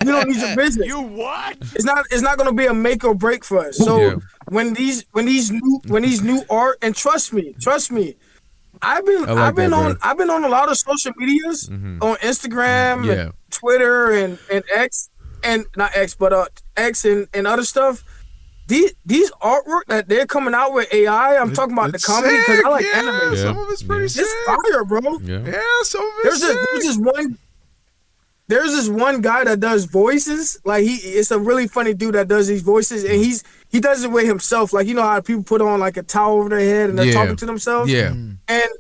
we don't need your business. You what? It's not gonna be a make or break for us. So when these new art, and trust me, I've been on a lot of social medias, on Instagram and Twitter and X, and not X, but X and other stuff. These artwork that they're coming out with AI, I'm talking about the comedy, because I like anime. Some of it's pretty sick. It's fire, bro. Yeah, some of it's sick. There's this one guy that does voices. Like it's a really funny dude that does these voices, and he does it with himself. Like, you know how people put on like a towel over their head and they're talking to themselves. Yeah. And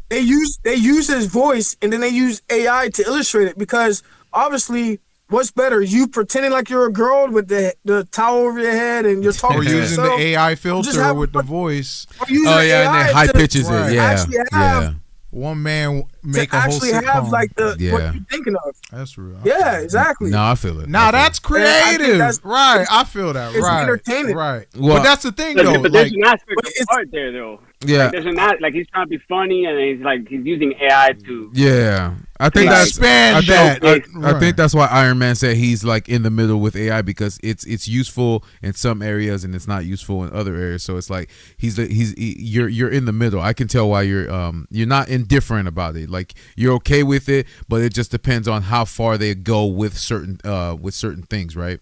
they use his voice, and then they use AI to illustrate it, because obviously, what's better, you pretending like you're a girl with the towel over your head and you're talking to using yourself, the AI filter with the voice. Oh yeah, and then high pitches it. Yeah. One man make a whole actually sitcom. have like what you're thinking of. That's real. Yeah, exactly. No, I feel it. Now that's creative, right? I feel that. It's right, entertaining. right. Well, but that's the thing, though. But there's an aspect of art there, though. Yeah, like, there's an like he's trying to be funny, and he's using AI to. Yeah, I think that's I think that's why Iron Man said he's like in the middle with AI, because it's useful in some areas and it's not useful in other areas. So it's like you're in the middle. I can tell why you're not indifferent about it. Like, you're okay with it, but it just depends on how far they go with certain things, right?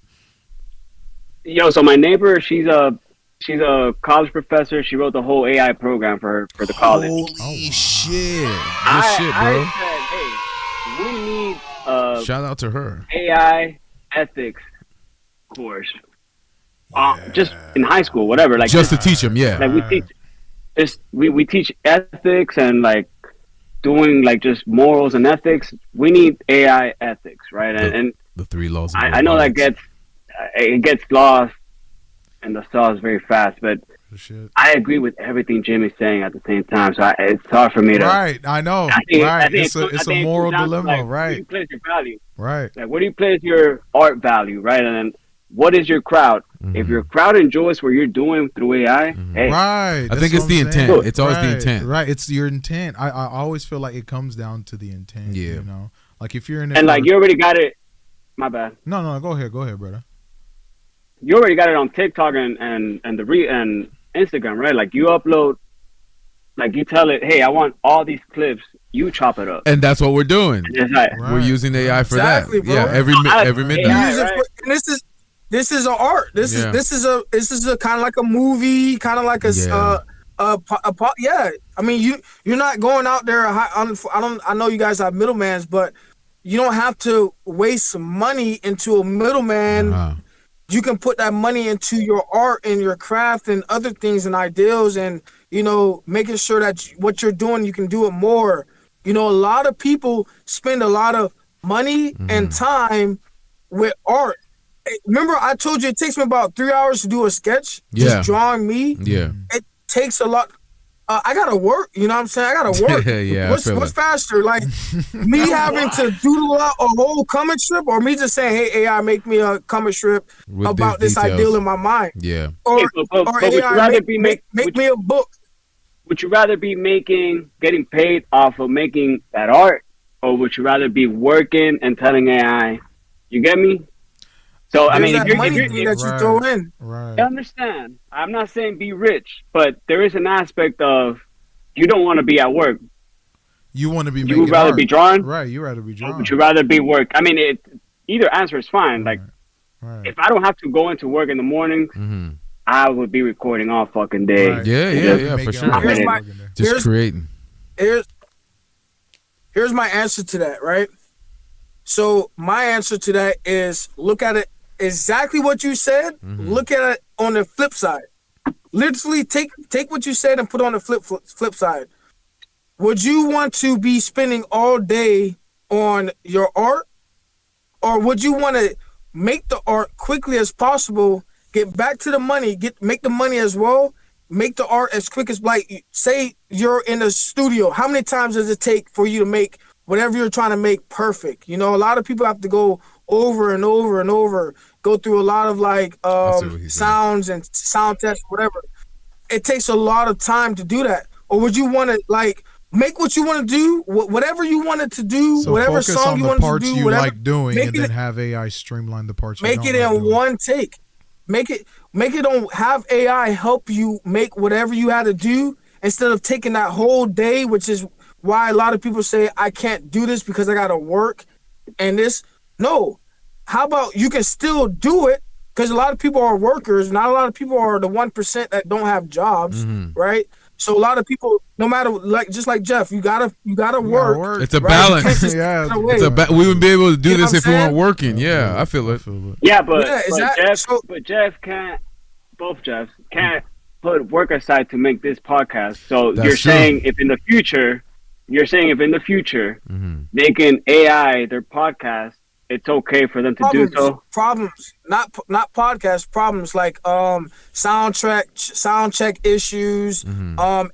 Yo, so my neighbor, she's a college professor. She wrote the whole AI program for the college. Holy shit! I said, hey, we need shout out to her AI ethics course, just in high school, whatever. Like just to teach them, yeah. Like we teach ethics and like doing like just morals and ethics. We need AI ethics, right? And the 3 laws. I know that gets lost in the sauce very fast, but I agree with everything Jimmy's saying at the same time. So it's hard for me to. Right, I know. I think it's a moral dilemma, like, right? Where do you place your value? Right. Like, where do you place your art value, right? And then what is your crowd? Mm-hmm. If your crowd enjoys what you're doing through AI, hey. Right. I think it's the intent. It's always the intent. Right. It's your intent. I always feel like it comes down to the intent. Yeah. You know, like if you're in it, and like you already got it. My bad. No. Go ahead, brother. You already got it on TikTok and Instagram, right? Like you upload, like you tell it, hey, I want all these clips. You chop it up, and that's what we're doing. Like, we're using AI for that. Bro. Yeah, every midnight. And this is an art. This is a kind of like a movie, kind of like yeah. I mean, you're not going out there. I know you guys have middlemans, but you don't have to waste money into a middleman. Uh-huh. You can put that money into your art and your craft and other things and ideals, and making sure that what you're doing, you can do it more. A lot of people spend a lot of money and time with art. Remember, I told you it takes me about 3 hours to do a sketch. Just drawing me. Yeah, it takes a lot. I gotta work. You know what I'm saying? I gotta work. Yeah. What's faster? Like me having to doodle out a whole comic strip, or me just saying, "Hey, AI, make me a comic strip with about this ideal in my mind." Yeah. Or AI, make me a book. Would you rather be getting paid off of making that art, or would you rather be working and telling AI? You get me? So I mean, if you throw in, right? I understand. I'm not saying be rich, but there is an aspect of you don't want to be at work. You want to be. You would rather be drawing, right? You rather be drawing. Would you rather be work? I mean, either answer is fine. Right. Like, if I don't have to go into work in the morning, I would be recording all fucking day. Right. Yeah, for sure. Just creating. Here's my answer to that, right? So my answer to that is look at it exactly what you said. Look at it on the flip side. Literally take what you said and put on the flip side. Would you want to be spending all day on your art, or would you want to make the art quickly as possible, get back to the money, make the money as well, make the art as quick as, like, say you're in a studio, how many times does it take for you to make whatever you're trying to make perfect? A lot of people have to go over and over and over, go through a lot of like sounds and sound tests, whatever. It takes a lot of time to do that. Or would you want to, like, make what you want to do, whatever you wanted to do, So whatever focus song on you the wanted to parts do, you whatever, like doing, make and it, then have AI streamline the parts you make don't it like in doing. one take. Make it on, have AI help you make whatever you had to do instead of taking that whole day, which is why a lot of people say I can't do this because I gotta work and this. No, how about you can still do it, because a lot of people are workers. Not a lot of people are the 1% that don't have jobs, right? So a lot of people, no matter, like, just like Jeff, you gotta work. It's a right? You balance. can't just Yeah, sit away. We wouldn't be able to do You know this what if we I'm weren't saying? working. Yeah, I feel it. Yeah, but exactly. Jeff can't. Both Jeffs can't put work aside to make this podcast. So That's you're true. saying if in the future, making AI their podcast, it's okay for them to do so. Problems, not podcast problems, like sound check issues,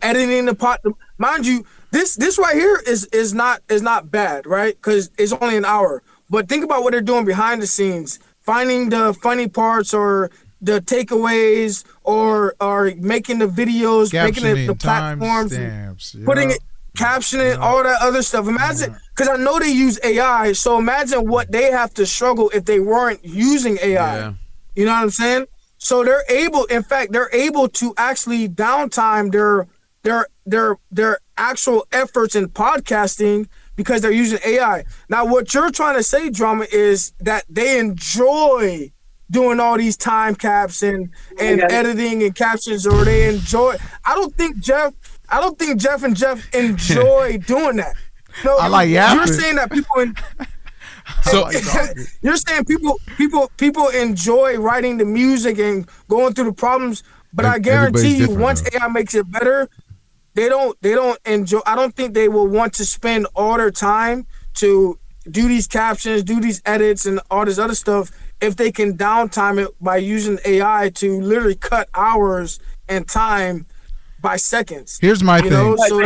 editing the pot. Mind you, this right here is not bad, right? Because it's only an hour. But think about what they're doing behind the scenes, finding the funny parts or the takeaways, or making the videos, making the platforms, putting it, captioning, all that other stuff. Imagine, because I know they use AI, so imagine what they have to struggle if they weren't using AI. Yeah. You know what I'm saying? So they're able to actually downtime their actual efforts in podcasting because they're using AI. Now, what you're trying to say, Drama, is that they enjoy doing all these time caps and editing and captions, or they enjoy. I don't think Jeff and Jeff enjoy doing that. No, I like yapping. You're saying that people. You're saying people enjoy writing the music and going through the problems, but I guarantee you, once AI makes it better, they don't enjoy. I don't think they will want to spend all their time to do these captions, do these edits, and all this other stuff if they can downtime it by using AI to literally cut hours and time by seconds. Here's my thing. So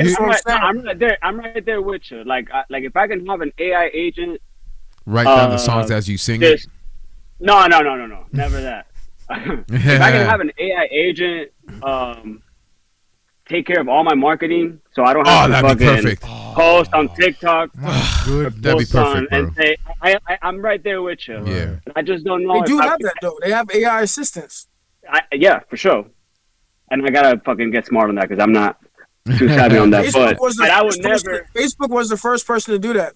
I'm right there with you. Like if I can have an AI agent write down the songs as you sing it. No, never that. If I can have an AI agent take care of all my marketing, so I don't have to fucking post on TikTok. Good, that'd be perfect, bro. And say, I'm right there with you. Yeah, I just don't know. They do have that though. They have AI assistants. Yeah, for sure. And I gotta fucking get smart on that because I'm not too savvy on that. But I would never. Facebook was the first person to do that.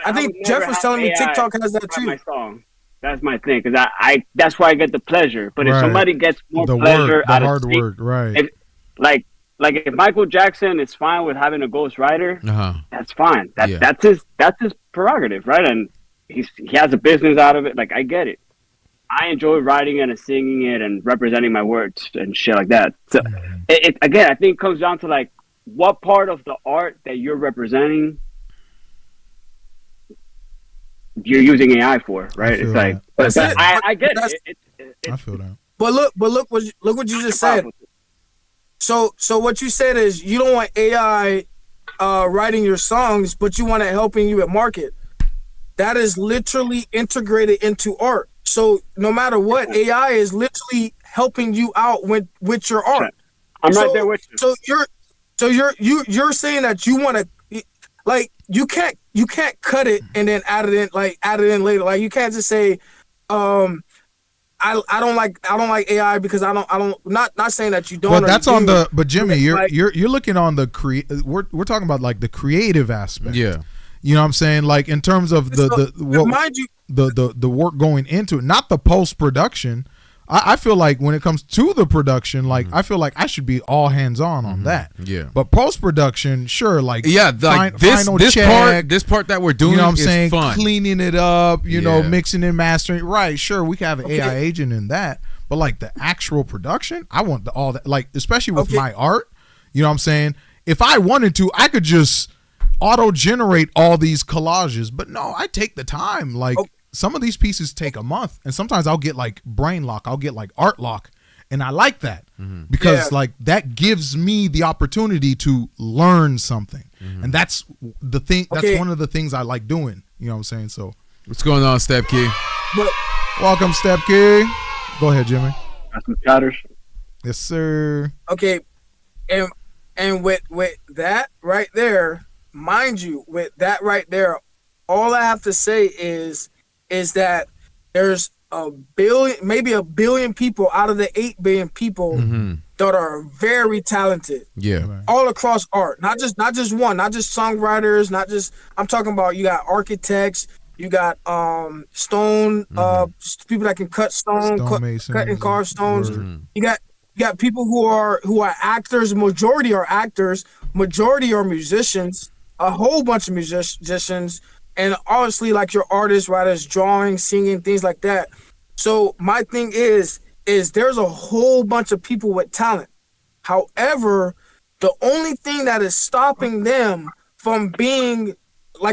I think Jeff was telling me TikTok has that too. My song. That's my thing, because I that's where I get the pleasure. But if somebody gets more the pleasure work, out hard of work, right? Like if Michael Jackson is fine with having a ghost writer, that's fine. That's his prerogative, right? And he has a business out of it. Like, I get it. I enjoy writing it and singing it and representing my words and shit like that. So it again, I think it comes down to like what part of the art that you're representing you're using AI for, right? It's like, I get it. I feel that. But look what you just said. So what you said is you don't want AI writing your songs, but you want it helping you at market. That is literally integrated into art. So no matter what, AI is literally helping you out with your art. I'm right there with you. So you're saying that you want to, like, you can't cut it and then add it in later. Like, you can't just say, I don't like AI because I don't not saying that you don't. But that's on the. But Jimmy, you're looking on the We're talking about like the creative aspect. Yeah. You know what I'm saying? Like, in terms of the work going into it, not the post production. I feel like when it comes to the production, like I feel like I should be all hands on that. Yeah. But post production, sure, like this part that we're doing, you know what I'm is saying, fun. Cleaning it up, you know, mixing and mastering. Right, sure, we can have an AI agent in that. But like the actual production, I want all that. Like, especially with my art, you know what I'm saying? If I wanted to, I could just auto generate all these collages. But no, I take the time. Like, some of these pieces take a month, and sometimes I'll get like brain lock, I'll get like art lock, and I like that because like that gives me the opportunity to learn something, and that's the thing. That's one of the things I like doing. You know what I'm saying? So, what's going on, Step Key? Welcome, Step Key. Go ahead, Jimmy. Got some chatters. Yes, sir. Okay, and And with that right there, mind you, with that right there, all I have to say is that there's maybe a billion people out of the 8 billion people that are very talented. Yeah. All across art. Not just one, not just songwriters, I'm talking about you got architects, you got stone people that can cut stone, cut and carve stones. You got people who are actors, majority are actors, majority are musicians, a whole bunch of musicians, and obviously like your artists, writers, drawing, singing, things like that. So my thing is there's a whole bunch of people with talent. However, the only thing that is stopping them from being I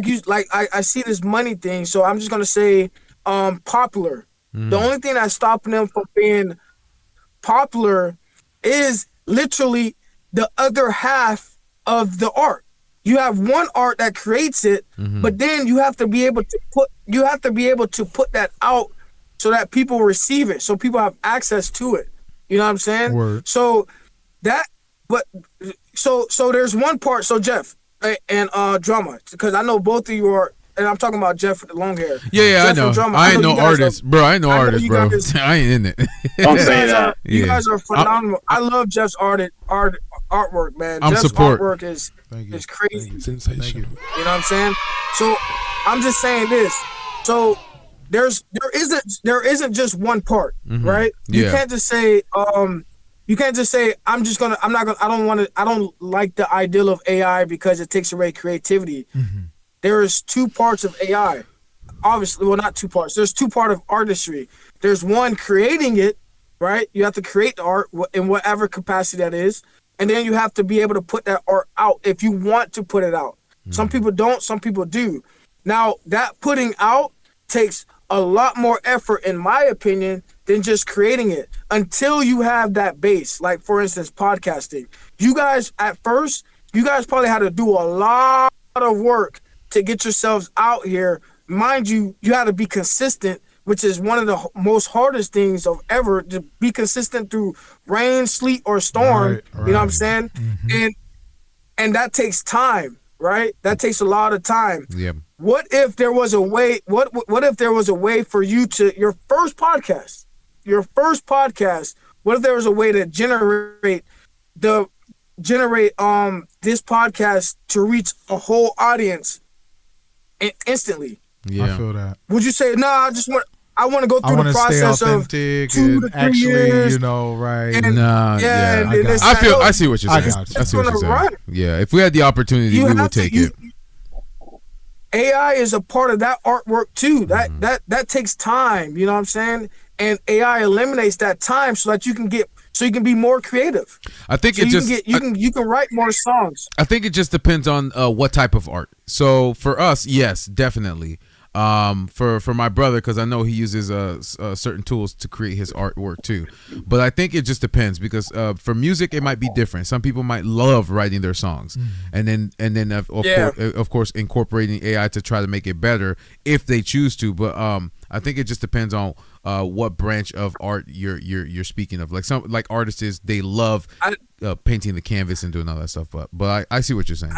see this money thing, so I'm just gonna say popular. The only thing that's stopping them from being popular is literally the other half of the art. You have one art that creates it, but then you have to be able to put that out so that people receive it, so people have access to it. You know what I'm saying? Word. So there's one part. So Jeff and Drama, because I know both of you are, and I'm talking about Jeff with the long hair. Yeah, I know. I ain't no artist, bro. I ain't no artist, bro. I ain't in it. Don't say that. You guys are phenomenal. I love Jeff's artwork, man. I'm Jeff's support. artwork is crazy. Sensational. You know what I'm saying? So I'm just saying this. So there isn't just one part, right? You can't just say I don't like the ideal of AI because it takes away creativity. There is 2 parts of AI. Obviously, well, not 2 parts. There's 2 parts of artistry. There's one creating it, right? You have to create the art in whatever capacity that is. And then you have to be able to put that art out if you want to put it out. Some people don't, some people do. Now, that putting out takes a lot more effort, in my opinion, than just creating it until you have that base. Like, for instance, podcasting. You guys probably had to do a lot of work to get yourselves out here. Mind you, you had to be consistent, which is one of the most hardest things of ever, to be consistent through rain, sleet, or storm. Right. You know what I'm saying? And that takes time, right? That takes a lot of time. Yeah. What if there was a way? What if there was a way for you to your first podcast? What if there was a way to generate this podcast to reach a whole audience instantly? Yeah. I feel that. Would you say no? I want to go through the process of 2 to 3 actually, years. Right? And, Yeah. I see what you're saying. I see what you're saying. Yeah. If we had the opportunity, we would take it. AI is a part of that artwork too. That takes time. You know what I'm saying? And AI eliminates that time so that you can be more creative. I think you can write more songs. I think it just depends on what type of art. So for us, yes, definitely. For my brother, because I know he uses certain tools to create his artwork too. But I think it just depends, because for music it might be different. Some people might love writing their songs, and then of course incorporating AI to try to make it better if they choose to. But I think it just depends on what branch of art you're speaking of. Like some artists, they love painting the canvas and doing all that stuff. But I see what you're saying.